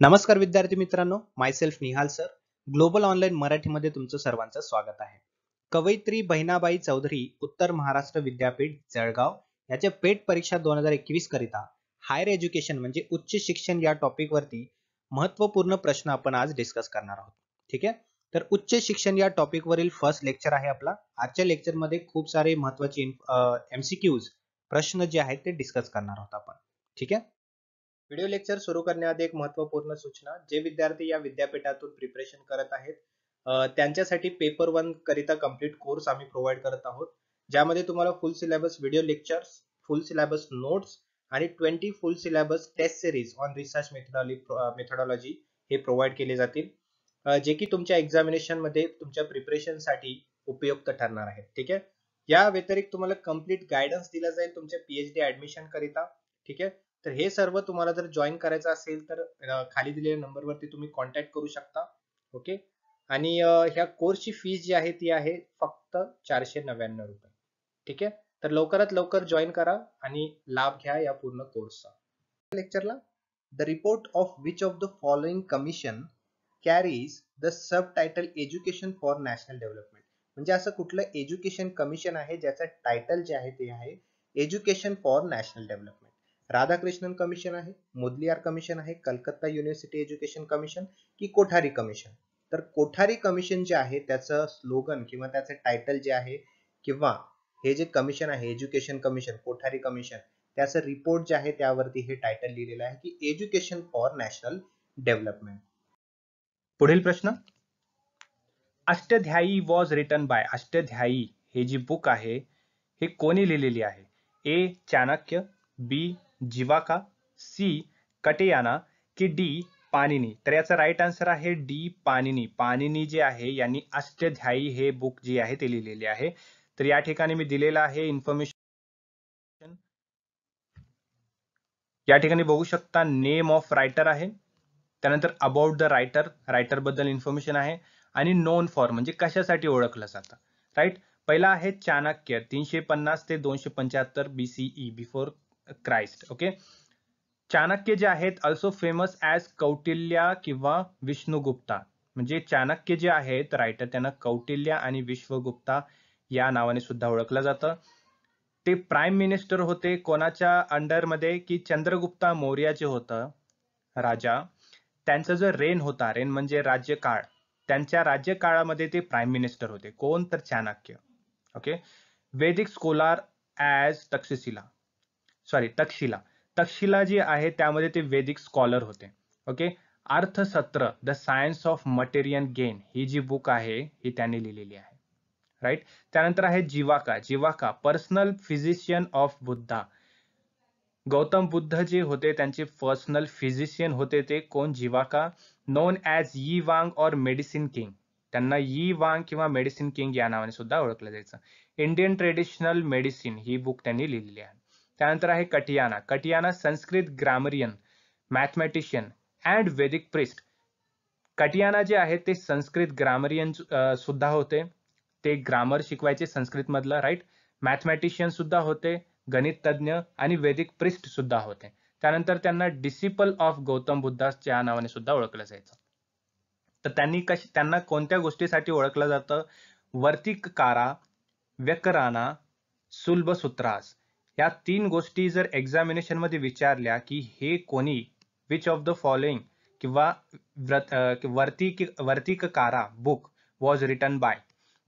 नमस्कार विद्यार्थी मित्रांनो, myself Nihal sir. Global online मराठीमध्ये तुमचं सर्वांचं स्वागत आहे. कवयित्री बहिणाबाई चौधरी उत्तर महाराष्ट्र विद्यापीठ जळगाव याच्या पेट परीक्षा 2021 करिता हायर एज्युकेशन म्हणजे उच्च शिक्षण या टॉपिक वरती महत्वपूर्ण प्रश्न आपण आज डिस्कस करणार आहोत. ठीक आहे, तर उच्च शिक्षण या टॉपिक वरील फर्स्ट लेक्चर आहे आपला. आजच्या लेक्चर मध्ये खूप सारे महत्वाचे एमसीक्यूज प्रश्न जे आहेत ते डिस्कस करणार आहोत आपण. ठीक आहे, व्हिडिओ लेक्चर सुरू करण्याआधी एक महत्त्वपूर्ण सूचना. जे विद्यार्थी या विद्यापीठातून प्रिपरेशन करत आहेत त्यांच्यासाठी पेपर 1 करिता कंप्लीट कोर्स आम्ही प्रोव्हाइड करत आहोत, ज्यामध्ये तुम्हाला full syllabus video lectures, full syllabus notes आणि 20 full syllabus test series on research methodology हे प्रोव्हाइड केले जातील, जे की तुमच्या एक्झामिनेशन मध्ये तुमच्या प्रिपरेशन साठी उपयुक्त ठरणार आहेत. ठीक आहे, या व्यतिरिक्त तुम्हाला कंप्लीट गायडन्स दिला जाईल तुमच्या पीएचडी ऍडमिशन करिता. ठीक आहे, तर हे सर्व तुम्हाला जर जॉईन करायचं असेल तर खाली दिलेल्या नंबरवरती तुम्ही कॉन्टॅक्ट करू शकता. ओके, आणि ह्या कोर्सची फीस जी आहे ती आहे फक्त 499 रुपये. ठीक आहे, तर लवकरात लवकर जॉईन करा आणि लाभ घ्या या पूर्ण कोर्सचा. लेक्चरला the report of which of the following commission carries the sub title education for national development. म्हणजे असं कुठलं एज्युकेशन कमिशन आहे ज्याचं टायटल जे आहे ते आहे education for national development. Radhakrishnan commission आहे, मुदलियार कमिशन आहे, कलकत्ता युनिव्हर्सिटी एज्युकेशन कमिशन की कोठारी कमिशन. तर कोठारी कमिशन जे आहे त्याचं स्लोगन किंवा त्याचं टायटल जे आहे किंवा हे जे कमिशन आहे एज्युकेशन कमिशन कोठारी कमिशन त्याचं रिपोर्ट जे आहे त्यावरती हे टायटल लिहिलेलं आहे की एज्युकेशन फॉर नॅशनल डेव्हलपमेंट. पुढील प्रश्न, Ashtadhyayi was written by. Ashtadhyayi हे जी बुक आहे हे कोणी लिहिलेली आहे? ए चाणक्य, बी जीवाका, सी कटेयाना की डी पाणिनी. तर याचा राईट आन्सर आहे डी पाणिनी. पाणिनी जे आहे यांनी अष्टध्यायी हे बुक जी आहे ते लिहिलेली आहे. तर या ठिकाणी मी दिलेला आहे इन्फॉर्मेशन. या ठिकाणी बघू शकता नेम ऑफ रायटर आहे, त्यानंतर अबाउट द रायटर, रायटर बद्दल इन्फॉर्मेशन आहे आणि नोन फॉर म्हणजे कशासाठी ओळखलं जातं. राईट, पहिला आहे चाणक्य 350 ते 275 BCE before Christ. Okay, Chanakya जे आहेत अल्सो फेमस ॲज कौटिल्य किंवा विष्णुगुप्ता. म्हणजे चाणक्य जे आहेत रायटर त्यांना कौटिल्य आणि विश्वगुप्ता या नावाने सुद्धा ओळखलं जातं. ते प्राईम मिनिस्टर होते कोणाच्या अंडरमध्ये की चंद्रगुप्ता मौर्य जे होतं राजा, त्यांचा जो रेन होता, रेन म्हणजे राज्यकाळ, त्यांच्या राज्यकाळामध्ये ते प्राईम मिनिस्टर होते. कोण? तर Chanakya. Okay, Vedic scholar as Takshashila, sorry Takshashila, Takshashila जी आहे त्यामध्ये ते वैदिक स्कॉलर होते. Okay, Arthashastra the science of material gain ही जी बुक आहे ही त्यांनी लिहिलेली आहे. राईट, त्यानंतर आहे Jivaka. Jivaka personal physician of Buddha. Gautam Buddha जे होते त्यांचे पर्सनल फिजिशियन होते ते कोण? जीवाका. नोन ॲज यी वांग और मेडिसिन किंग. त्यांना यी वांग किंवा मेडिसिन किंग या नावाने सुद्धा ओळखलं जायचं. इंडियन ट्रेडिशनल मेडिसिन ही बुक त्यांनी लिहिलेली आहे. त्यानंतर आहे कटियाना. कटियाना संस्कृत ग्रामरियन, मॅथमॅटिशियन अँड वैदिक प्रिस्ट. कटियाना जे आहेत ते संस्कृत ग्रामरियन सुद्धा होते, ते ग्रामर शिकवायचे संस्कृत मधलं. राईट, मॅथमॅटिशियन सुद्धा होते, गणित तज्ञ आणि वैदिक प्रिस्ट सुद्धा होते. त्यानंतर त्यांना डिसिपल ऑफ गौतम बुद्धाच्या नावाने सुद्धा ओळखलं जायचं. तर त्यांना कोणत्या गोष्टीसाठी ओळखलं जातं? वर्तिककारा, व्यकराना, सुलभ सूत्रास. या 3 गोष्टी जर एक्झामिनेशन मध्ये विचारल्या की हे कोणी, विच ऑफ द फॉलोइंग किंवा वर्तिककारा बुक वॉज रिटन बाय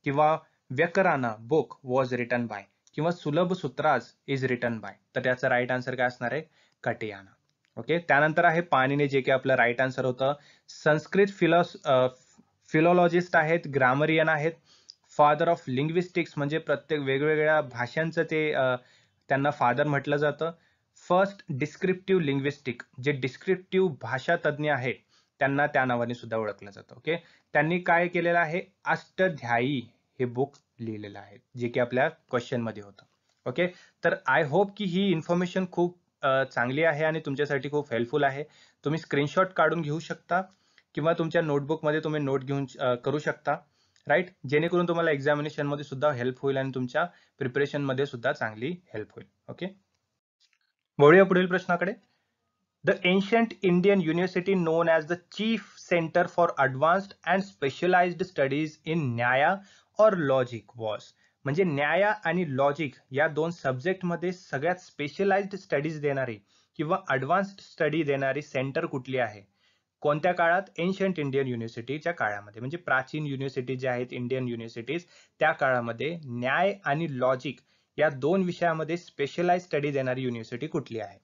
किंवा व्यकराना बुक वॉज रिटन बाय किंवा सुलभ सूत्रास इज रिटन बाय, तर त्याचा राईट आन्सर काय असणार आहे? कटियाना. ओके, त्यानंतर आहे पाणिनी जे की आपलं राईट आन्सर होतं. संस्कृत फिलॉलॉजिस्ट आहेत, ग्रामरियन आहेत, फादर ऑफ लिंग्विस्टिक्स म्हणजे प्रत्येक वेगवेगळ्या भाषांचं ते त्यांना फादर म्हटलं जातं. फर्स्ट डिस्क्रिप्टिव्ह लिंग्विस्टिक, जे डिस्क्रिप्टिव्ह भाषा तज्ञ आहेत त्यांना त्या नावाने सुद्धा ओळखलं जातं. ओके, त्यांनी काय केलेलं आहे? अष्टध्यायी हे बुक लिहिलेलं आहे, जे की आपल्या क्वेश्चन मध्ये होतं. ओके, तर आय होप की ही इन्फॉर्मेशन खूप चांगली आहे आणि तुमच्यासाठी खूप हेल्पफुल आहे. तुम्ही स्क्रीनशॉट काढून घेऊ शकता किंवा तुमच्या नोटबुक मध्ये तुम्ही नोट घेऊन करू शकता. राईट, जेणेकरून तुम्हाला एक्झामिनेशन मध्ये सुद्धा हेल्प होईल आणि तुमच्या प्रिपरेशन मध्ये सुद्धा चांगली हेल्प होईल. ओके, वळूया पुढील प्रश्नाकडे. The ancient Indian university known as the chief center for advanced and specialized studies in न्याय or logic was. म्हणजे न्याय आणि लॉजिक या दोन सब्जेक्ट मध्ये सगळ्यात स्पेशलाइज्ड स्टडीज देणारी किंवा ॲडव्हान्स्ड स्टडी देणारी सेंटर कुठली आहे? कोणत्या काळात? एन्शंट इंडियन युनिव्हर्सिटीच्या काळामध्ये. म्हणजे प्राचीन युनिव्हर्सिटी ज्या आहेत इंडियन युनिव्हर्सिटीज त्या काळामध्ये न्याय आणि लॉजिक या दोन विषयामध्ये स्पेशलाइज स्टडी देणारी युनिव्हर्सिटी कुठली आहे?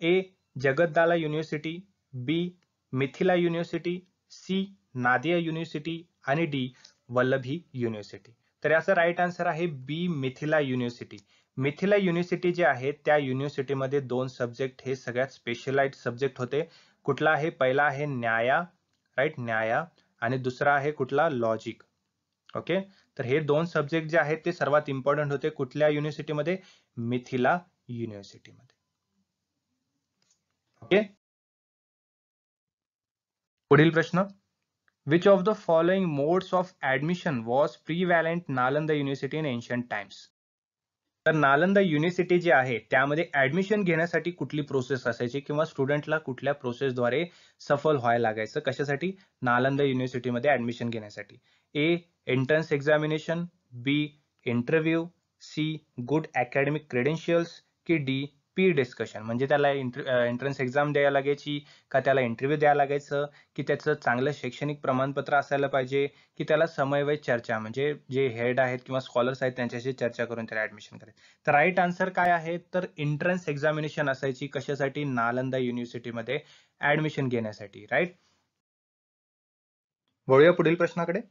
A Jagaddala university, B Mithila university, C Nadia university आणि डी वल्लभी युनिव्हर्सिटी. तर याचा राईट आन्सर आहे B Mithila university. Mithila university जे आहे त्या युनिव्हर्सिटीमध्ये दोन सब्जेक्ट हे सगळ्यात स्पेशलाइज्ड सब्जेक्ट होते. कुठला आहे? पहिला आहे न्याया, राईट, न्याया, आणि दुसरा आहे कुठला? लॉजिक. ओके, तर हे दोन सब्जेक्ट जे आहेत ते सर्वात इम्पॉर्टंट होते कुठल्या युनिव्हर्सिटीमध्ये? मिथिला युनिव्हर्सिटीमध्ये. ओके, पुढील प्रश्न. Which of the following modes of admission was prevalent Nalanda university in ancient times? तर नालंदा युनिव्हर्सिटी जी आहे त्यामध्ये ऍडमिशन घेण्यासाठी कुठली प्रोसेस असायची किंवा स्टुडंटला कुठल्या प्रोसेसद्वारे सफल व्हायला लागायचं कशासाठी? नालंदा युनिव्हर्सिटीमध्ये ऍडमिशन घेण्यासाठी. A entrance examination, B interview, C good academic credentials की डी पी डिस्कशन. म्हणजे त्याला एंट्रन्स एक्झाम द्यायला लागायची का त्याला इंटरव्ह्यू द्यायला लागायचं की त्याचं चांगलं शैक्षणिक प्रमाणपत्र असायला पाहिजे की त्याला समयवय चर्चा म्हणजे जे हेड आहेत किंवा स्कॉलर्स आहेत त्यांच्याशी चर्चा करून त्याला ऍडमिशन करायचं. तर राईट आन्सर काय आहे? तर एंट्रन्स एक्झामिनेशन असायची कशासाठी? नालंदा युनिव्हर्सिटीमध्ये ऍडमिशन घेण्यासाठी. राईट, वळूया पुढील प्रश्नाकडे.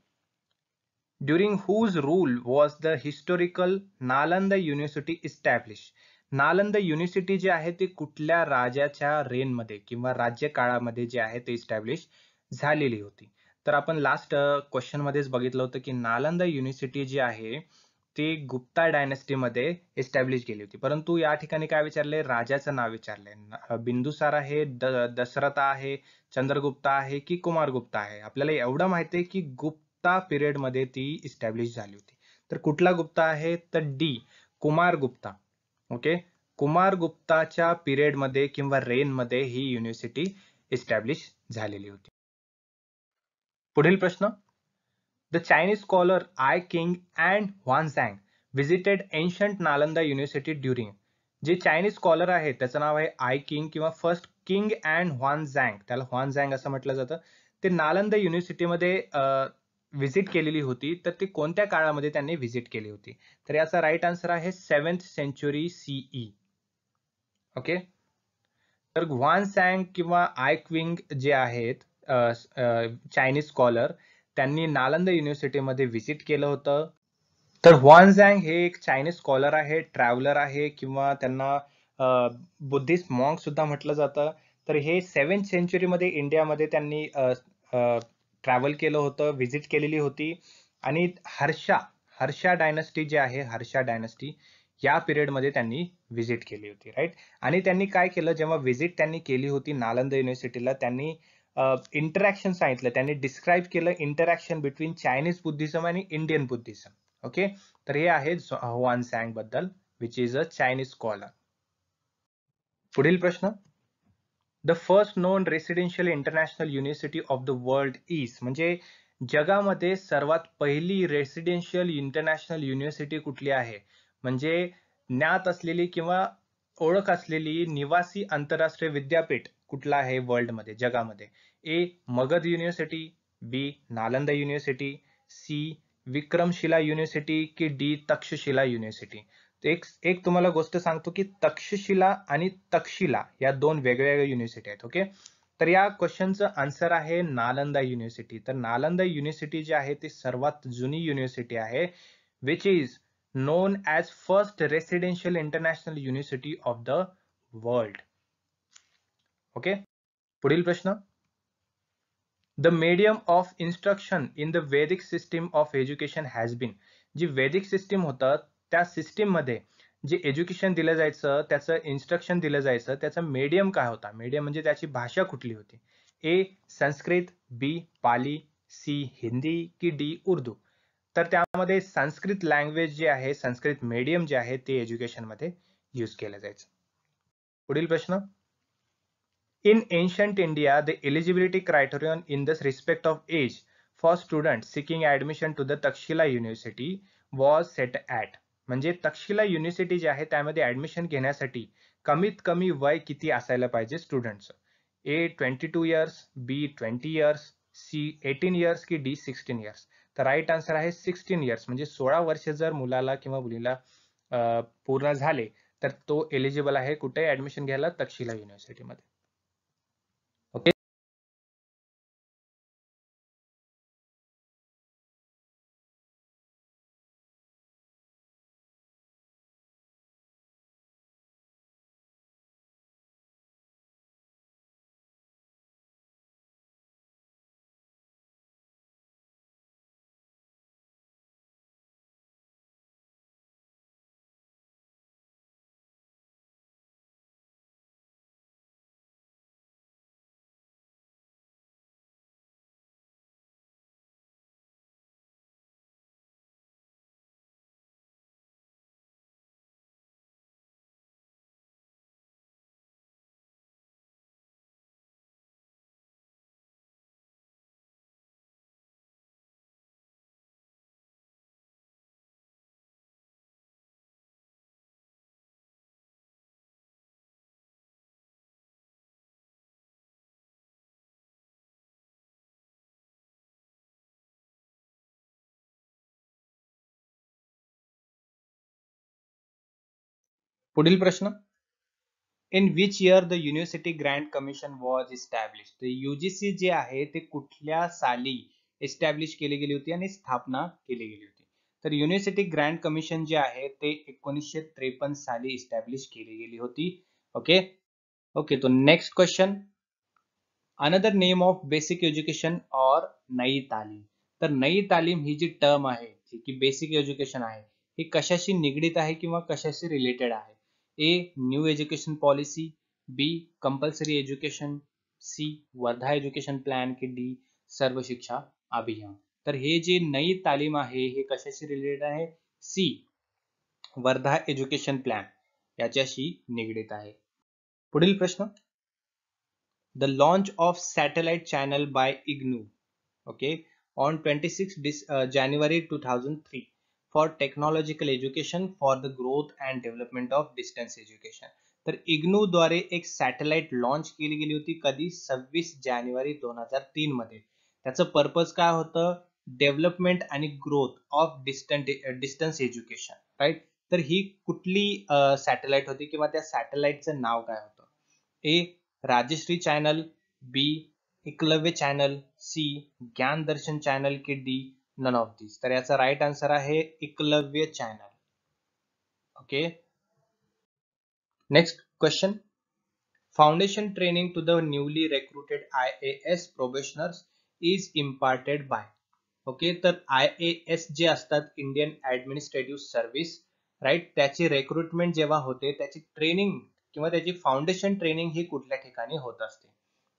During whose rule was the historical Nalanda university establish. Nalanda university जे आहे ते कुठल्या राजाच्या रेनमध्ये किंवा राज्यकाळामध्ये जे आहे ते इस्टॅब्लिश झालेली होती? तर आपण लास्ट क्वेश्चन मध्येच बघितलं होतं की नालंदा युनिव्हर्सिटी जी आहे ती गुप्ता डायनेस्टीमध्ये इस्टॅब्लिश केली होती. परंतु या ठिकाणी काय विचारले? राजाचं नाव विचारलंय. बिंदुसार आहे, दशरथा आहे, चंद्रगुप्ता आहे की कुमारगुप्ता आहे? आपल्याला एवढं माहिती आहे की गुप्ता पिरियड मध्ये ती इस्टॅब्लिश झाली होती. तर कुठला गुप्ता आहे? तर डी कुमारगुप्ता. ओके, कुमारगुप्ताच्या पिरियड मध्ये किंवा रेन मध्ये ही युनिव्हर्सिटी इस्टॅब्लिश झालेली होती. पुढील प्रश्न. The Chinese scholar I King and Huanzhang visited ancient Nalanda University during. जे चायनीज स्कॉलर आहे त्याचं नाव आहे आय किंग किंवा फर्स्ट किंग अँड ह्वानझँग, त्याला ह्वानझँग असं म्हटलं जातं. ते नालंदा युनिव्हर्सिटीमध्ये व्हिजिट केलेली होती. तर ते कोणत्या काळामध्ये त्यांनी व्हिजिट केली होती? तर याचा राईट आन्सर आहे 7th century CE. ओके, तर ह्वानझँग किंवा आय क्विंग जे आहेत चायनीज स्कॉलर त्यांनी नालंदा युनिव्हर्सिटीमध्ये व्हिजिट केलं होतं. तर ह्वानझँग हे एक चायनीज स्कॉलर आहे, ट्रॅव्हलर आहे किंवा त्यांना बुद्धिस्ट मॉन्क सुद्धा म्हटलं जातं. तर हे 7th century मध्ये इंडियामध्ये त्यांनी ट्रॅव्हल केलं होतं, व्हिजिट केलेली होती. आणि हर्षा डायनस्टी जे आहे, हर्षा डायनस्टी या पिरियड मध्ये त्यांनी व्हिजिट केली होती. राईट, आणि त्यांनी काय केलं? जेव्हा व्हिजिट त्यांनी केली होती नालंदा युनिव्हर्सिटीला, त्यांनी इंटरॅक्शन सांगितलं, त्यांनी डिस्क्राईब केलं इंटरॅक्शन बिटवीन चायनीज बुद्धिझम आणि इंडियन बुद्धिझम. ओके, तर हे आहे ह्वानझँग बद्दल, which is a Chinese scholar. पुढील प्रश्न. The first non residential international university of the world is. म्हणजे जगामध्ये सर्वात पहिली रेसिडेन्शियल इंटरनॅशनल युनिव्हर्सिटी कुठली आहे? म्हणजे ज्ञात असलेली किंवा ओळख असलेली निवासी आंतरराष्ट्रीय विद्यापीठ कुठला आहे वर्ल्ड मध्ये, जगामध्ये? A Magadh university, B Nalanda university, C Vikramshila university की डी तक्षशिला युनिव्हर्सिटी? एक तुम्हाला गोष्ट सांगतो की तक्षशिला आणि तक्षशिला या दोन वेगवेगळ्या युनिव्हर्सिटी आहेत. ओके, तर या क्वेश्चनचं आन्सर आहे नालंदा युनिव्हर्सिटी. तर नालंदा युनिव्हर्सिटी जी आहे ती सर्वात जुनी युनिव्हर्सिटी आहे, which is known as first residential international university of the world. Okay, पुढील प्रश्न. The medium of instruction in the Vedic system of education has been. जी वैदिक सिस्टीम होतं त्या सिस्टीम मध्ये जे एज्युकेशन दिलं जायचं, त्याचं इन्स्ट्रक्शन दिलं जायचं, त्याचा मीडियम काय होता? मीडियम म्हणजे त्याची भाषा कुठली होती? ए संस्कृत, बी पाली, सी हिंदी की डी उर्दू? तर त्यामध्ये संस्कृत लँग्वेज जे आहे, संस्कृत मीडियम जे आहे ते एज्युकेशन मध्ये यूज केलं जायचं. पुढील प्रश्न. In ancient India, the eligibility criterion in this respect of age for students seeking admission to the Takshila University was set at, म्हणजे तक्षशिला युनिव्हर्सिटी जे आहे त्यामध्ये ऍडमिशन घेण्यासाठी कमीत कमी वय किती असायला पाहिजे स्टुडंटचं? ए 22 इयर्स, बी 20 इयर्स, सी 18 इयर्स की डी 16 इयर्स? तर राईट आन्सर आहे 16 इयर्स, म्हणजे 16 वर्ष जर मुलाला किंवा मुलीला पूर्ण झाले तर तो एलिजिबल आहे कुठे ऍडमिशन घ्यायला? तक्षशिला युनिव्हर्सिटीमध्ये. ओके. पुढील प्रश्न. In which year the university Grant commission was establish? तर युजीसी जे आहे ते कुठल्या साली एस्टॅब्लिश केली गेली होती आणि स्थापना केली गेली होती? तर युनिव्हर्सिटी ग्रँट कमिशन जे आहे ते 1953 साली इस्टॅब्लिश केली गेली होती. ओके. ओके, तो next question. Another name of basic education और नई तालीम. तर नई तालीम ही जी टर्म आहे जी की बेसिक एज्युकेशन आहे ही कशाशी निगडीत आहे किंवा कशाशी रिलेटेड आहे? A new education policy, B compulsory education, C Wardha education plan की डी सर्व शिक्षा अभियान? तर हे जे नई तालीम आहे हे कशाशी रिलेटेड आहे? सी वर्धा एज्युकेशन प्लॅन याच्याशी निगडीत आहे. पुढील प्रश्न. The launch of satellite channel by IGNOU, okay, on 26 January 2003 for technological education for the growth and development of distance education. तर इग्नू द्वारे एक सॅटेलाइट लॉन्च केली गेली होती कधी? 26 जानेवारी 2003 मध्ये. त्याचं पर्पज काय होतं? डेव्हलपमेंट आणि growth of distance education, right. तर ही कुठली सॅटेलाइट होती किंवा त्या सॅटेलाइटचं नाव काय होतं? A Rajshree channel, B Eklavya channel, C Gyan Darshan channel की डी नन ऑफ दिस? तर याचा राईट आन्सर आहे Eklavya channel. Okay. Next question. Foundation training to the newly recruited IAS probationers is imparted by. Okay, तर IAS जे असतात इंडियन ऍडमिनिस्ट्रेटिव्ह सर्व्हिस, राईट, त्याची recruitment जेव्हा होते त्याची ट्रेनिंग किंवा त्याची फाउंडेशन ट्रेनिंग ही कुठल्या ठिकाणी होत असते?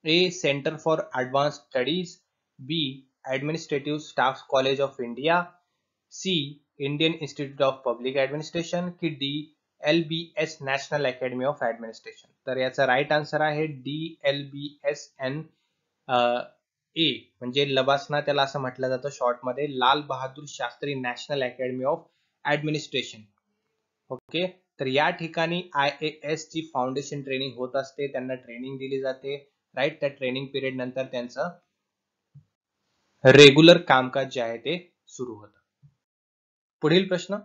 A centre for advanced studies, B administrative staff college of India, C Indian institute of public administration की D LBS national academy of administration? तर याचा राईट आन्सर आहे डी LBSN ए, म्हणजे लबासना त्याला असं म्हटलं जातं शॉर्ट मध्ये, Lal Bahadur Shastri national academy of administration. Okay. तर या ठिकाणी IAS ची फाउंडेशन ट्रेनिंग होत असते, त्यांना ट्रेनिंग दिली जाते, राईट. त्या ट्रेनिंग पिरियड नंतर त्यांचं रेग्युलर कामकाज जे आहे ते सुरू होतं. पुढील प्रश्न.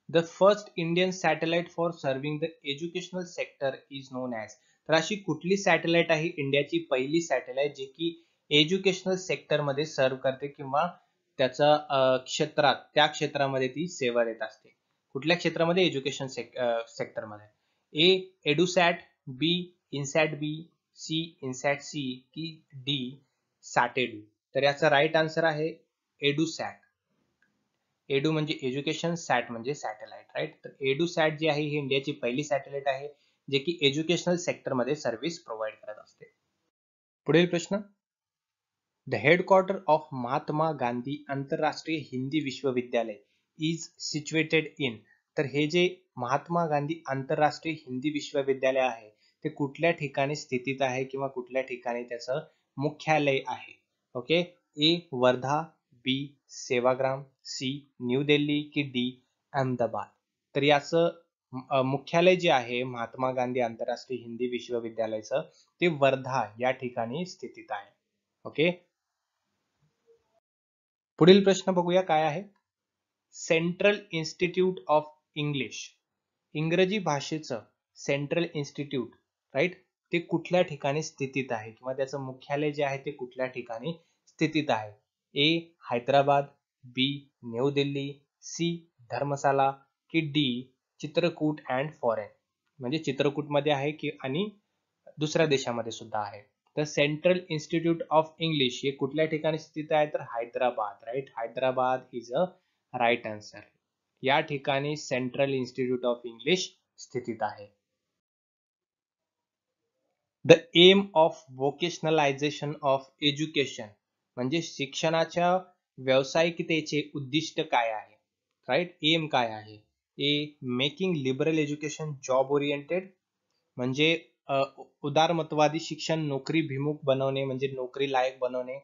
The first Indian satellite for serving the educational sector is non as. तर अशी कुठली सॅटेलाइट आहे इंडियाची पहिली सॅटेलाइट जी की एज्युकेशनल सेक्टरमध्ये सर्व्ह करते किंवा त्याचा क्षेत्रात त्या क्षेत्रामध्ये ती सेवा देत असते? कुठल्या क्षेत्रामध्ये? एज्युकेशन सेक्टरमध्ये. ए एडुसॅट, बी इनसॅट बी, सी इनसॅट सी की डी सॅटेडू? तर याचा राईट आन्सर आहे एडुसॅट. एडू म्हणजे एज्युकेशन, सॅट म्हणजे सॅटेलाइट, राईट. तर एडुसॅट जी आहे ही इंडियाची पहिली सॅटेलाइट आहे जे की एज्युकेशनल सेक्टरमध्ये सर्व्हिस प्रोव्हाइड करत असते. पुढील प्रश्न. The headquarter of Mahatma Gandhi आंतरराष्ट्रीय हिंदी विश्वविद्यालय इज सिच्युएटेड इन. तर हे जे महात्मा गांधी आंतरराष्ट्रीय हिंदी विश्वविद्यालय आहे ते कुठल्या ठिकाणी स्थितीत आहे किंवा कुठल्या ठिकाणी त्याचं मुख्यालय आहे. ओके, ए वर्धा, बी सेवाग्राम, सी न्यू दिल्ली की डी अहमदाबाद. तर याचं मुख्यालय जे आहे महात्मा गांधी आंतरराष्ट्रीय हिंदी विश्वविद्यालयाचं ते वर्धा या ठिकाणी स्थितीत आहे. ओके, पुढील प्रश्न बघूया काय आहे. सेंट्रल इन्स्टिट्यूट ऑफ इंग्लिश, इंग्रजी भाषेचं सेंट्रल इन्स्टिट्यूट, राईट, ते कुठल्या ठिकाणी स्थितीत आहे किंवा त्याचं मुख्यालय जे आहे ते कुठल्या ठिकाणी स्थितीत आहे. ए हैदराबाद, बी न्यू दिल्ली, सी धर्मशाला की डी चित्रकूट अँड फॉरेन, म्हणजे चित्रकूटमध्ये आहे की आणि दुसऱ्या देशामध्ये सुद्धा आहे. तर सेंट्रल इन्स्टिट्यूट ऑफ इंग्लिश हे कुठल्या ठिकाणी स्थित आहे तर Hyderabad, right, Hyderabad is a right answer. या ठिकाणी सेंट्रल इन्स्टिट्यूट ऑफ इंग्लिश स्थितीत आहे. The aim of vocationalization of education, म्हणजे शिक्षणाच्या व्यावसायिकतेचे उद्दिष्ट काय आहे, राईट, एम काय आहे. A making liberal education job oriented, म्हणजे उदारमतवादी शिक्षण नोकरीभिमुख बनवणे म्हणजे नोकरी लायक बनवणे,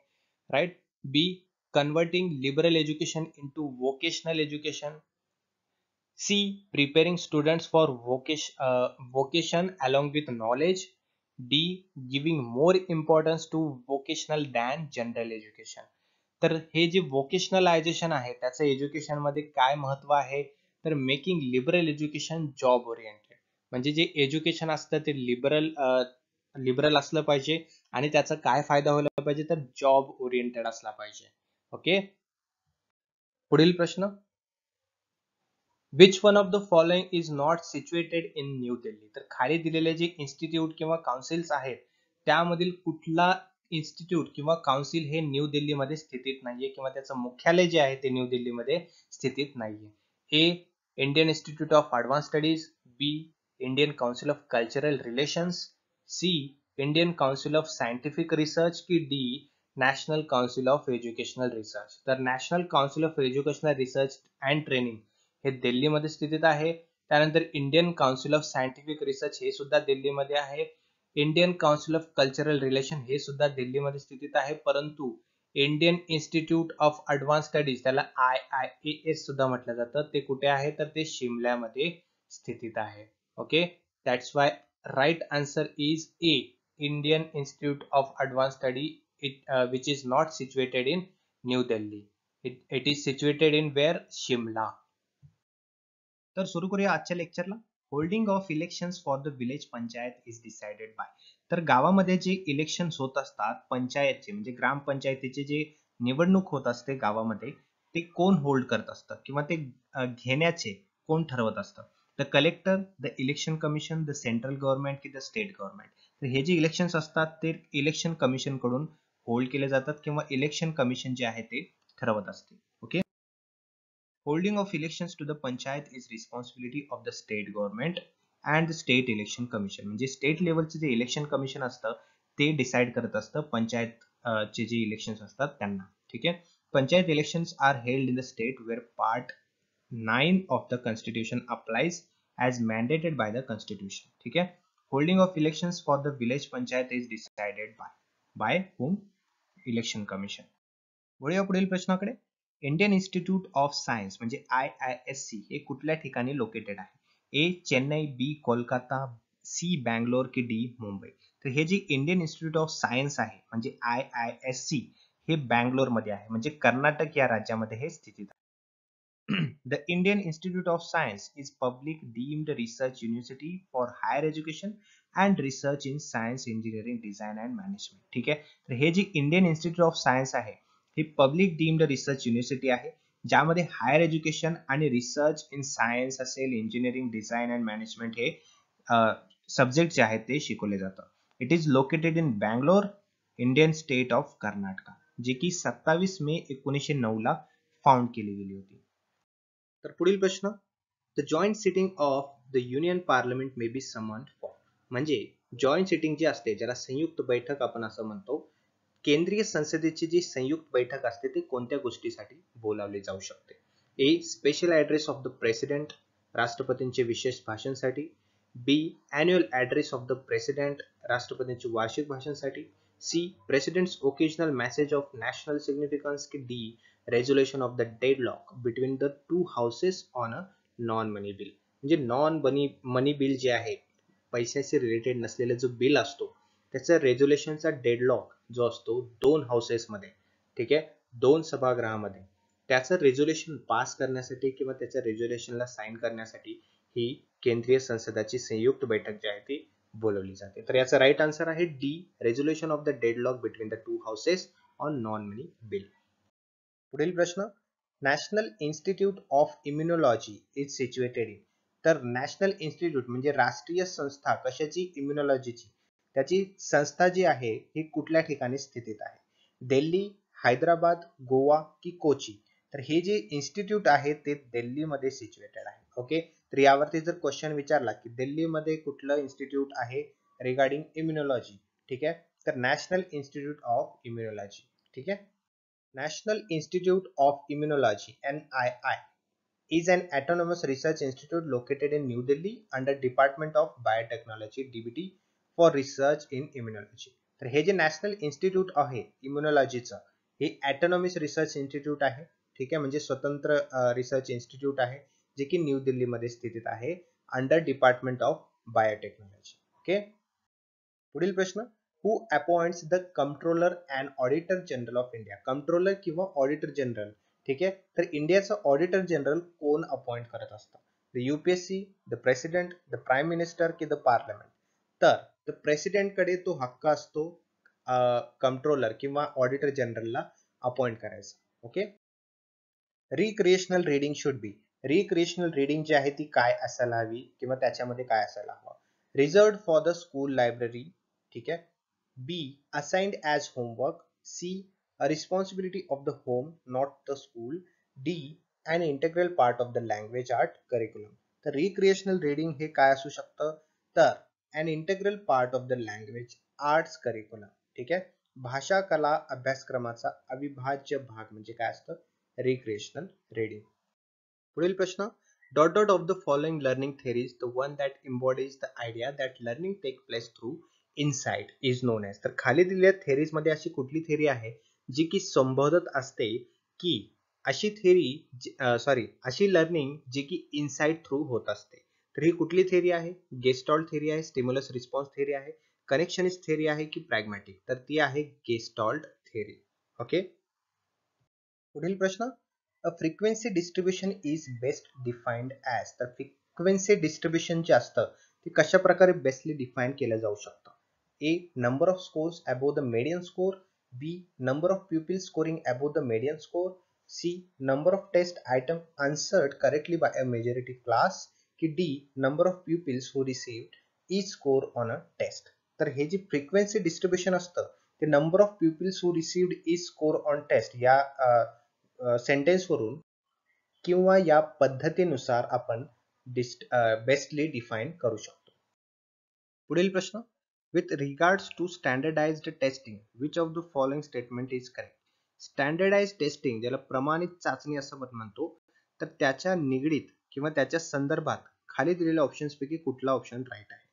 right. B converting liberal education into vocational education. C preparing students for vocation along with knowledge. D giving more importance to vocational than general education. तर हे जे व्होकेशनलायझेशन आहे त्याचं एज्युकेशन मध्ये काय महत्व आहे तर making liberal education job oriented, म्हणजे जे एज्युकेशन असतं ते लिबरल असलं पाहिजे आणि त्याचा काय फायदा व्हायला पाहिजे तर जॉब ओरिएंटेड असला पाहिजे. ओके, पुढील प्रश्न. Which one of the following is not situated in New Delhi, तर खाली दिलेले जे इन्स्टिट्यूट किंवा काउन्सिल्स आहेत त्यामधील कुठला इन्स्टिट्यूट किंवा काउन्सिल हे न्यू दिल्लीमध्ये स्थितीत नाहीये किंवा त्याचं मुख्यालय जे आहे ते न्यू दिल्लीमध्ये स्थितीत नाहीये. A Indian institute of advanced studies, B Indian council of cultural relations, C Indian council of scientific research की D national council of educational research. तर national council of educational research and training हे दिल्लीमध्ये स्थितीत आहे. त्यानंतर Indian council of scientific research हे सुद्धा दिल्लीमध्ये आहे. Indian council of cultural relation हे सुद्धा दिल्लीमध्ये स्थितीत आहे. परंतु Indian institute of advanced studies, त्याला IIAS सुद्धा म्हटलं जातं, ते कुठे आहे तर ते शिमल्यामध्ये स्थितीत आहे. Okay, that's why right answer is A Indian institute of advanced study which is not situated in New Delhi. It is situated in where? Shimla. तर सुरू करूया आजच्या लेक्चरला. Holding of elections for the village panchayat is decided by. तर गावामध्ये जे elections होत असतात पंचायतचे म्हणजे ग्रामपंचायतीचे जे निवडणूक होत असते गावामध्ये ते कोण होल्ड करत असतं किंवा ते घेण्याचे कोण ठरवत असतं. The collector, the election commission, the central government की द स्टेट गव्हर्नमेंट. तर हे जे इलेक्शन्स असतात ते इलेक्शन कमिशन कडून होल्ड केले जातात किंवा इलेक्शन कमिशन जे आहे ते ठरवत असते. Okay, holding of elections to the panchayat is responsibility of the state government and the state election commission. म्हणजे स्टेट लेवलचे जे इलेक्शन कमिशन असतं ते डिसाइड करत असतं पंचायत चे जे इलेक्शन्स असतात त्यांना. ठीक आहे, panchayat elections are held in the state where part 9 of the constitution applies as mandated by the constitution. ठीक आहे, holding of elections for the village panchayat is decided by whom? Election commission. वळूया पुढील प्रश्नाकडे. Indian institute of science म्हणजे IISc हे कुठल्या ठिकाणी located आहे? ए चेन्नई, बी कोलकाता, सी बँगलोर की डी मुंबई. तर हे जे इंडियन इन्स्टिट्यूट ऑफ सायन्स आहे म्हणजे IISc हे बँगलोर मध्ये आहे, म्हणजे कर्नाटक या राज्यामध्ये हे स्थितीत आहे. The Indian Institute of Science is public deemed research university for higher education and research in science, engineering, design and management. ठीक आहे, तर हे जे इंडियन इन्स्टिट्यूट ऑफ सायन्स आहे ही पब्लिक डीम्ड रिसर्च युनिव्हर्सिटी आहे ज्यामध्ये हायर एज्युकेशन आणि research in science असेल, इंजिनिअरिंग, डिझाईन अँड मॅनेजमेंट हे सब्जेक्ट जे आहेत ते शिकवले जातात. It is located in Bangalore, Indian state of Karnataka, जे की 27 मे 1909 ला फाउंड केली गेली होती. तर पुढील प्रश्न. The joint sitting of the union parliament may be summoned for, म्हणजे जॉईंट सिटिंग जी असते ज्याला संयुक्त बैठक आपण असं म्हणतो, केंद्रीय संसदेची जी संयुक्त बैठक असते ती कोणत्या गोष्टीसाठी बोलावली जाऊ शकते? A special address of the president, राष्ट्रपतींचे विशेष भाषणसाठी, B annual address of the president, राष्ट्रपतींची वार्षिक भाषणासाठी. C president's occasional message of national significance. की D resolution of the deadlock between the two houses on a non money bill. म्हणजे non money bill जे आहे, पैशाशी रिलेटेड नसलेला जो बिल असतो त्याचा रेझोल्युशनचा डेडलॉक जो असतो दोन हाऊसेसमध्ये, ठीक आहे, दोन सभागृहामध्ये, त्याचं रेझोल्युशन पास करण्यासाठी किंवा त्याच्या रेझोल्युशनला साईन करण्यासाठी ही केंद्रीय संसदाची संयुक्त बैठक जी आहे ती बोलवली जाते. तर याचा राईट आन्सर आहे D resolution of the deadlock between the two houses on non money bill. पुढील प्रश्न, national institute of immunology is situated in. तर नॅशनल इन्स्टिट्यूट म्हणजे राष्ट्रीय संस्था कशाची, इम्युनॉलॉजीची, त्याची संस्था जी आहे ही कुठल्या ठिकाणी स्थितीत आहे? दिल्ली, हैदराबाद, गोवा की कोची? तर हे जे इन्स्टिट्यूट आहे ते दिल्लीमध्ये सिच्युएटेड आहे. ओके, तर यावरती जर क्वेश्चन विचारला की दिल्लीमध्ये कुठलं इन्स्टिट्यूट आहे रिगार्डिंग इम्युनॉलॉजी, ठीक आहे, तर नॅशनल इन्स्टिट्यूट ऑफ इम्युनॉलॉजी. ठीक आहे. National Institute of Immunology (NII) is an autonomous research institute located in New Delhi under Department of Biotechnology (DBT) for research in immunology. तर हे जे नॅशनल इन्स्टिट्यूट आहे इम्युनॉलॉजीचं, हे ऑटोनॉमस रिसर्च इन्स्टिट्यूट आहे. ठीक आहे, म्हणजे स्वतंत्र रिसर्च इन्स्टिट्यूट आहे जे की न्यू दिल्लीमध्ये स्थित आहे under department of biotechnology. Okay, पुढील प्रश्न, who appoints the controller and auditor general of India. Controller किंवा ऑडिटर जनरल, ठीक आहे, तर इंडियाचा ऑडिटर जनरल कोण अपॉइंट करत असतं? The UPSC, the president, the prime minister की द पार्लमेंट? तर द प्रेसिडेंट कडे तो हक्क असतो कंट्रोलर किंवा ऑडिटर जनरलला अपॉइंट करायचा. Okay, recreational reading should be. Recreational reading जी आहे ती काय असायला हवी किंवा त्याच्यामध्ये काय असायला हवं? Reserved for the school library, ठीक आहे. B assigned as homework. C a responsibility of the home not the school. D an integral part of the language art curriculum. तर रिक्रिएशनल रीडिंग हे काय असू शकतं? तर an integral part of the language arts curriculum. ठीक आहे, भाषा कला अभ्यासक्रमाचा अविभाज्य भाग म्हणजे काय असतं? Recreational reading. पुढील प्रश्न, dot dot of the following learning theories the one that embodies the idea that learning take place through insight is known as. तर खाली दिलेल्या थेरीज मध्ये अशी कुठली थेरी आहे जी की संबोधत असते की अशी थेरी अशी लर्निंग जी की इनसाइट थ्रू होत असते? तर ही कुठली थेरी आहे? गेस्टॉल्ट थेरी आहे, स्टिम्युलस रिस्पॉन्स थेरी आहे, कनेक्शनिस्ट थेरी आहे की प्रॅग्मॅटिक? तर ती आहे गेस्टॉल्ट थेरी. ओके, पुढील प्रश्न, a frequency distribution is best defined as. तर फ्रिक्वेन्सी डिस्ट्रीब्युशन जे असतं ते कशा प्रकारे बेस्टली डिफाईन केलं जाऊ शकतं? A number of scores above the median score. B number of pupils scoring above the median score. C number of test item answered correctly by a majority class. की D number of pupils who received each score on a test. तर हे जे frequency distribution असतं ते number of pupils who received each score on test या sentence वरून किंवा या पद्धतीनुसार आपण बेस्टली डिफाईन करू शकतो. पुढील प्रश्न, with regards to standardized testing which of the following statement is correct. Standardize testing ज्याला प्रमाणित चाचणी असं आपण म्हणतो, तर त्याच्या निगडीत किंवा त्याच्या संदर्भात खाली दिलेल्या ऑप्शन्स पैकी कुठला ऑप्शन राईट आहे?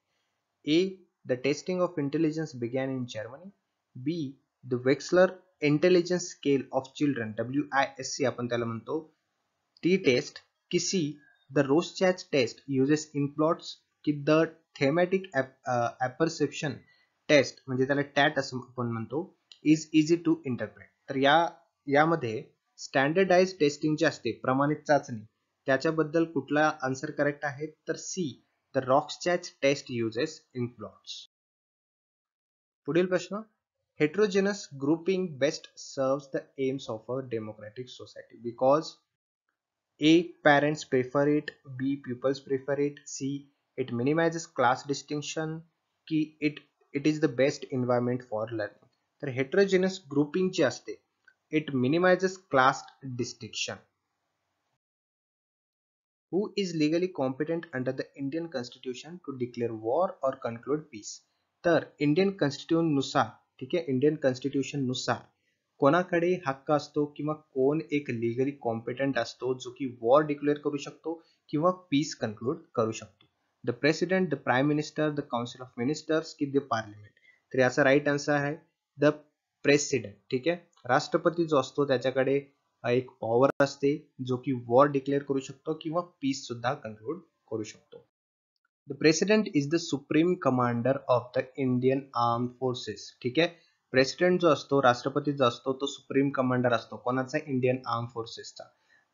A the testing of intelligence began in Germany. B the Wechsler intelligence scale of children, WISC आपण त्याला म्हणतो, ती टेस्ट. की C the Rorschach test uses inkblots. की द थेमॅटिक ॲपरसेप्शन टेस्ट म्हणजे त्याला टॅट असं आपण म्हणतो, इज इझी टू इंटरप्रेट. तर यामध्ये स्टँडर्डाइज टेस्टिंग जे असते प्रमाणित चाचणी त्याच्याबद्दल कुठला आन्सर करेक्ट आहे? तर C the Rorschach test uses inkblots. पुढील प्रश्न, heterogeneous grouping best serves the aims of a democratic society because A parents prefer it, B pupils prefer it, C it minimizes class distinction, की it is the best environment for learning. तर heterogeneous grouping जे असते it minimizes class distinction. Who is legally competent under the Indian Constitution to declare war or conclude peace? तर Indian constitution नुसार, ठीक आहे, Indian constitution नुसार कोणाकडे हक्क असतो किंवा कोण एक लिगली कॉम्पिटंट असतो जो की वॉर डिक्लेअर करू शकतो किंवा पीस कन्क्लूड करू शकतो? The president, the prime minister, the council of ministers की द पार्लिमेंट. तर याचा राईट आन्सर आहे द प्रेसिडेंट. ठीक आहे. राष्ट्रपती जो असतो त्याच्याकडे एक पॉवर असते जो की वॉर डिक्लेअर करू शकतो किंवा पीस सुद्धा कन्क्लूड करू शकतो. The president is the supreme commander of the Indian arm forces. ठीक आहे. प्रेसिडेंट जो असतो, राष्ट्रपती जो असतो तो सुप्रीम कमांडर असतो कोणाचा? इंडियन आर्म फोर्सेसचा.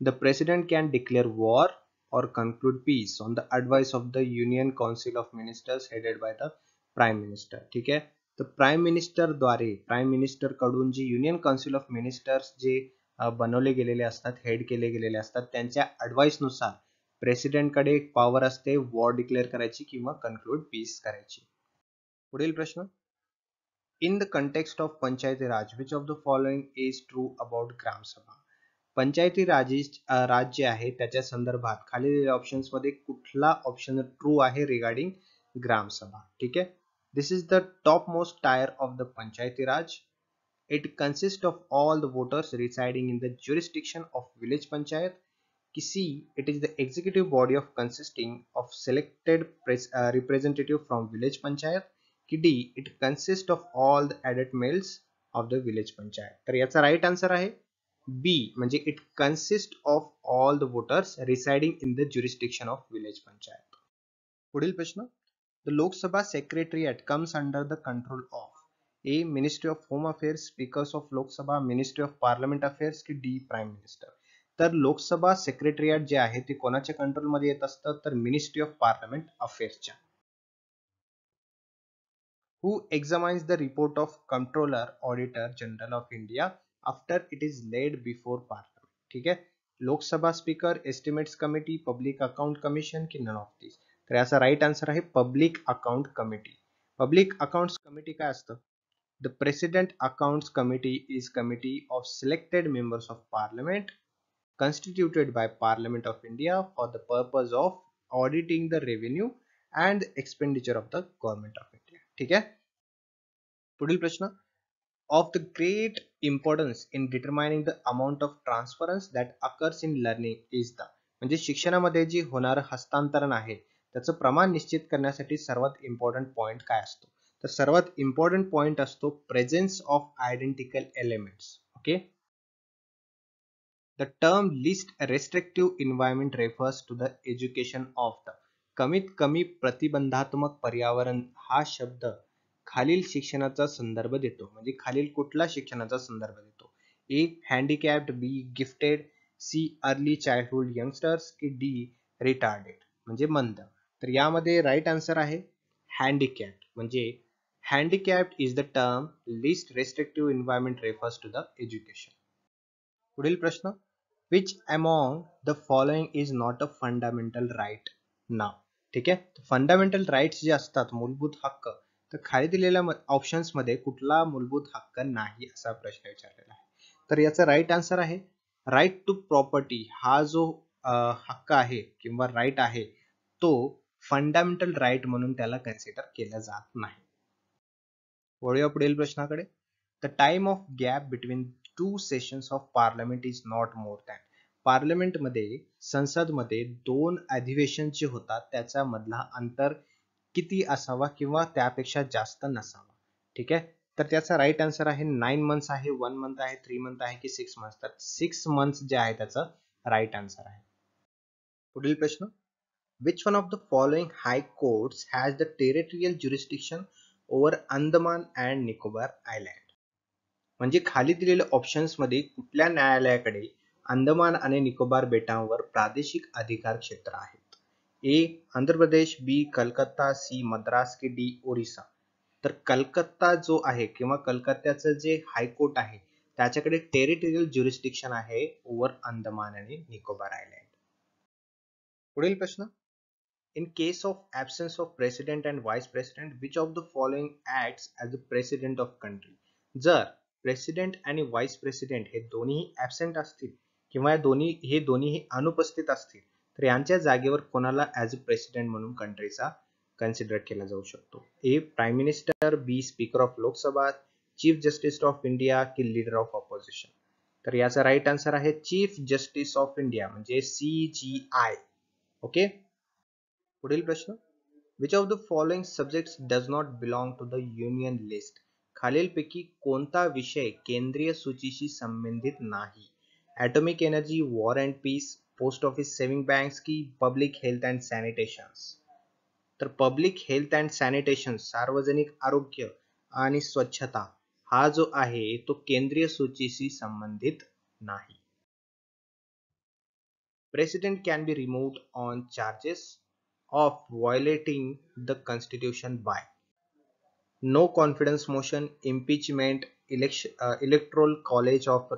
The president can declare war or conclude peace on the advice of the Union Council of Ministers headed by the Prime Minister. ठीक आहे. तर प्राईम मिनिस्टर द्वारे, प्राईम मिनिस्टर कडून जी युनियन काउन्सिल ऑफ मिनिस्टर्स जे बनवले गेलेले असतात, हेड केले गेलेले असतात, त्यांच्या ऍडवाइस नुसार प्रेसिडेंट कडे एक पॉवर असते वॉर डिक्लेअर करायची किंवा कन्क्लूड पीस करायची. पुढील प्रश्न. In the context of Panchayati Raj which of the following is true about ग्रामसभा. पंचायती राज जे आहे त्याच्या संदर्भात खाली दिलेल्या ऑप्शन्स मध्ये कुठला ऑप्शन ट्रू आहे रिगार्डिंग ग्रामसभा. ठीक आहे. दिस is the top most tyre of the Panchayati Raj. It consist of all the voters residing in the jurisdiction of village panchayat. कि C, it is the executive body of consisting of selected representative from village panchayat. कि D, it consist of all the adult mails of the village panchayat. तर याचा right answer आहे बी, म्हणजे it consist of all the voters residing in the jurisdiction of village panchayat. पुढील प्रश्न. The Lok Sabha secretariat comes under the control of A, ministry of home affairs, speakers of Lok Sabha, ministry of parliament affairs की D, prime minister. तर Lok Sabha secretariat जे आहे ते कोणाच्या कंट्रोलमध्ये येत असतं? तर मिनिस्ट्री ऑफ पार्लमेंट अफेअर्सच्या. Who examines the report of Comptroller Auditor General of India after it is laid before Parliament. ठीक आहे. Lok Sabha speaker, estimates committee, public account commission की नन ऑफ दिस. तर याचा राईट आन्सर आहे public account committee. Public accounts committee काय असतं? The president accounts committee is committee of selected members of parliament constituted by Parliament of India for the purpose of auditing the revenue and the expenditure of the government of India. ठीक आहे. पुढील प्रश्न. of the great importance in determining the amount of transference that occurs in learning is the, म्हणजे शिक्षणामध्ये जी होणारं हस्तांतरण आहे त्याचं प्रमाण निश्चित करण्यासाठी सर्वात इम्पॉर्टंट पॉइंट काय असतो? तर सर्वात इम्पॉर्टंट पॉइंट असतो presence of identical elements. Okay. The term least restrictive environment refers to the education of the, कमीत कमी प्रतिबंधात्मक पर्यावरण हा शब्द खालील शिक्षणाचा संदर्भ देतो. म्हणजे खालील कुठला शिक्षणाचा संदर्भ देतो? A, handicapped, B, gifted, C, early childhood youngsters की डी, रिटार्डेड म्हणजे मंद. तर यामध्ये राईट आन्सर आहे हँडिकॅप्ड. म्हणजे handicapped is the term least restrictive environment refers to the education. पुढील प्रश्न. Which among the following is not a fundamental right नाव. ठीक आहे. फंडामेंटल राईट्स जे असतात, मूलभूत हक्क, तर खाली दिलेल्या ऑप्शन्स मध्ये कुठला मूलभूत हक्क नाही असा प्रश्न विचारलेला आहे. तर याचा राईट आन्सर आहे राईट टू प्रॉपर्टी. हा जो हक्क आहे किंवा राईट आहे तो फंडामेंटल राईट म्हणून त्याला कन्सिडर केला जात नाही. वळूया पुढील प्रश्नाकडे. The time of gap between two sessions of parliament is not more than. पार्लमेंटमध्ये, संसदमध्ये दोन अधिवेशन जे होतात त्याचा मधला अंतर किती असावा किंवा त्यापेक्षा जास्त नसावा. ठीक आहे. तर त्याचा राईट आन्सर आहे 9 मंथ्स आहे, 1 मंथ आहे, 3 मंथ आहे की 6 मंथ्स. तर 6 मंथ्स जे आहे त्याचं राईट आन्सर आहे. पुढील प्रश्न. Which one of the following high courts has the territorial jurisdiction over Andaman and Nicobar Island? म्हणजे खाली दिलेल्या ऑप्शन्स मध्ये कुठल्या न्यायालयाकडे अंदमान आणि निकोबार बेटांवर प्रादेशिक अधिकार क्षेत्र आहेत? ए, आंध्र प्रदेश, बी, कलकत्ता, सी, मद्रास की डी, ओरिसा. तर कलकत्ता जो आहे किंवा कलकत्त्याचं जे हायकोर्ट आहे त्याच्याकडे टेरिटोरियल ज्युरिस्डिक्शन आहे ओव्हर अंदमान आणि निकोबार आयलँड. पुढील प्रश्न. In case of absence of president and vice president, which of the following acts as the president of country? जर प्रेसिडेंट आणि व्हाईस प्रेसिडेंट हे दोन्ही ऍबसेंट असतील किंवा हे दोन्ही अनुपस्थित असतील तर यांच्या जागेवर कोणाला ऍज अ प्रेसिडेंट म्हणून कंट्रीचा कन्सिडर केला जाऊ शकतो? ए, prime minister, B, speaker of Lok Sabha, chief justice of India की लीडर ऑफ ऑपोजिशन. तर याचा राईट आन्सर आहे चीफ जस्टिस ऑफ इंडिया म्हणजे CJI. ओके. पुढील प्रश्न. Which of the following subjects does not belong to the union list? खालीलपैकी कोणता विषय केंद्रीय सूचीशी संबंधित नाही? Atomic energy, war and peace, post office saving banks की पब्लिक हेल्थ अँड सॅनिटेशन? तर पब्लिक हेल्थ अँड सॅनिटेशन, सार्वजनिक आरोग्य आणि स्वच्छता, हा जो आहे तो केंद्रीय सूचीशी संबंधित नाही. President can be removed on charges of violating the constitution by no confidence motion, impeachment, electoral college of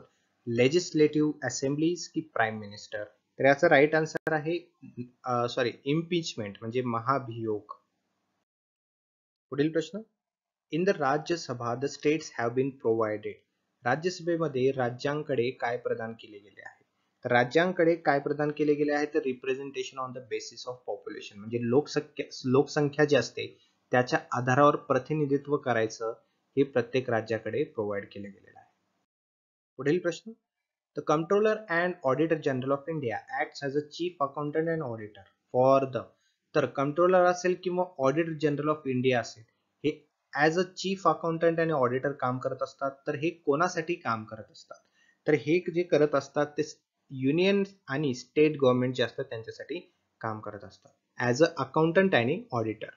legislative assemblies की प्राईम मिनिस्टर. तर याचा राईट आन्सर आहे इम्पीचमेंट म्हणजे महाभियोग. पुढील प्रश्न, in the Rajya Sabha the states have been provided. राज्यसभेमध्ये राज्यांकडे काय प्रदान केले गेले आहे? तर राज्यांकडे काय प्रदान केले गेले आहे तर representation on the basis of population, म्हणजे लोकसंख्या जी असते त्याच्या आधारावर प्रतिनिधित्व करायचं हे प्रत्येक राज्याकडे प्रोव्हाइड केले गेलेलं आहे. पुढील प्रश्न, the controller and auditor general of India acts as a chief accountant and auditor for the. तर कंट्रोलर असेल किंवा ऑडिटर जनरल ऑफ इंडिया असेल, हे ॲज अ चीफ अकाउंटंट आणि ऑडिटर काम करत असतात. तर हे कोणासाठी काम करत असतात? तर हे जे करत असतात ते युनियन आणि स्टेट गव्हर्नमेंट जे असतात त्यांच्यासाठी काम करत असतात ॲज अ अकाउंटंट आणि auditor.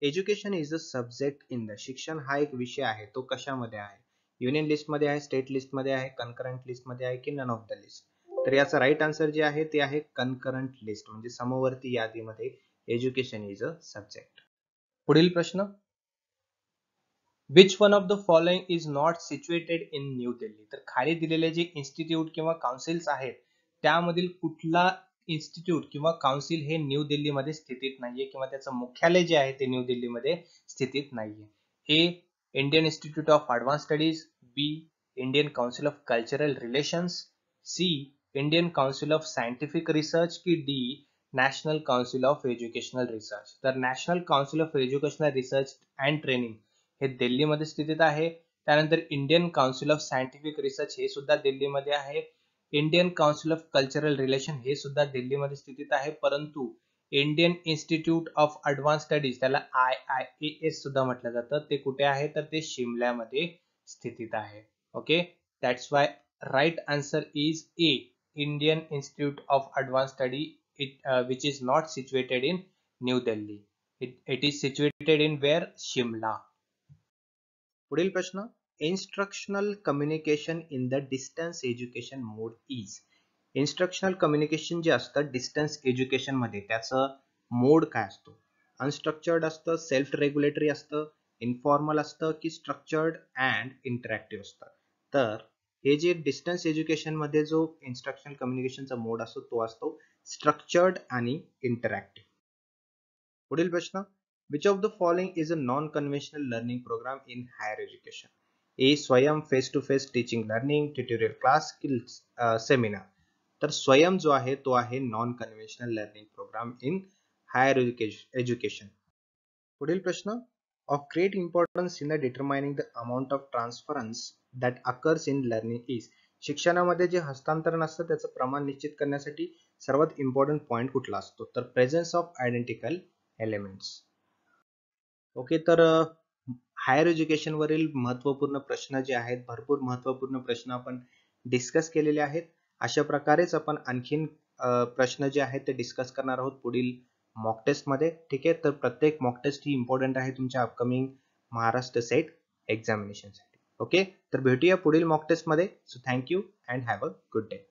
Education is a subject in the. शिक्षण हा एक विषय आहे, तो कशामध्ये आहे? युनियन लिस्टमध्ये आहे, स्टेट लिस्टमध्ये आहे, कन्करंट लिस्टमध्ये आहे की नन ऑफ द लिस्ट? तर याचा राईट आन्सर जे आहे ते आहे कन्करंट लिस्ट, म्हणजे समवर्ती यादीमध्ये एज्युकेशन इज अ सब्जेक्ट. पुढील प्रश्न, which one of the following is not situated in New Delhi. तर खाली दिलेले जे इन्स्टिट्यूट किंवा काउन्सिल्स आहेत त्यामधील कुठला इन्स्टिट्यूट किंवा काउन्सिल हे न्यू दिल्लीमध्ये स्थितीत नाहीये किंवा त्याचं मुख्यालय जे आहे ते न्यू दिल्लीमध्ये स्थितीत नाहीये? A, Indian institute of advanced studies, B, Indian council of cultural relations, C, Indian council of scientific research की D, national council of educational research. तर national council of educational research and training हे दिल्लीमध्ये स्थितीत आहे. त्यानंतर Indian council of scientific research हे सुद्धा दिल्लीमध्ये आहे. Indian council of cultural relation हे सुद्धा दिल्लीमध्ये स्थितीत आहे. परंतु Indian institute of advanced studies, त्याला IIAS सुद्धा म्हटलं जातं, ते कुठे आहे तर ते शिमल्यामध्ये स्थितीत आहे. Okay, that's why right answer is A, Indian institute of advanced study which is not situated in New Delhi. It is situated in where? Shimla. पुढील प्रश्न, instructional communication in the distance education mode is. Instructional communication जे असतं distance education मध्ये त्याचं मोड काय असतो? Unstructured असतं, self regulatory असतं, इन्फॉर्मल असतं की स्ट्रक्चर्ड अँड इंटरॅक्टिव्ह असतं? तर हे जे डिस्टन्स एज्युकेशन मध्ये जो इन्स्ट्रक्शनल कम्युनिकेशनचा मोड असतो तो असतो स्ट्रक्चर्ड आणि इंटरॅक्टिव्ह. पुढील प्रश्न, which of the following is a non-conventional learning program in higher education? A, Swayam face to face teaching learning, tutorial class, skills seminar. तर स्वयं जो आहे तो आहे non conventional learning program in higher education. पुढील प्रश्न, of great importance in the determining the amount of transference that occurs in learning is. शिक्षणामध्ये जे हस्तांतरण असतं त्याचं प्रमाण निश्चित करण्यासाठी सर्वात इम्पॉर्टंट पॉईंट कुठला असतो? तर presence of identical elements. Okay, तर हायर एज्युकेशन वरील महत्त्वपूर्ण प्रश्न जे आहेत, भरपूर महत्त्वपूर्ण प्रश्न आपण डिस्कस केलेले आहेत. अशा प्रकारेच आपण आणखीन प्रश्न जे आहेत ते डिस्कस करणार आहोत पुढील मॉक टेस्ट मध्ये. ठीक आहे, तर प्रत्येक मॉक टेस्ट ही इम्पॉर्टंट आहे तुमच्या अपकमिंग महाराष्ट्र सेट एक्झामिनेशनसाठी. ओके, तर भेटूया पुढील मॉक टेस्ट मध्ये. So thank you and have a good day.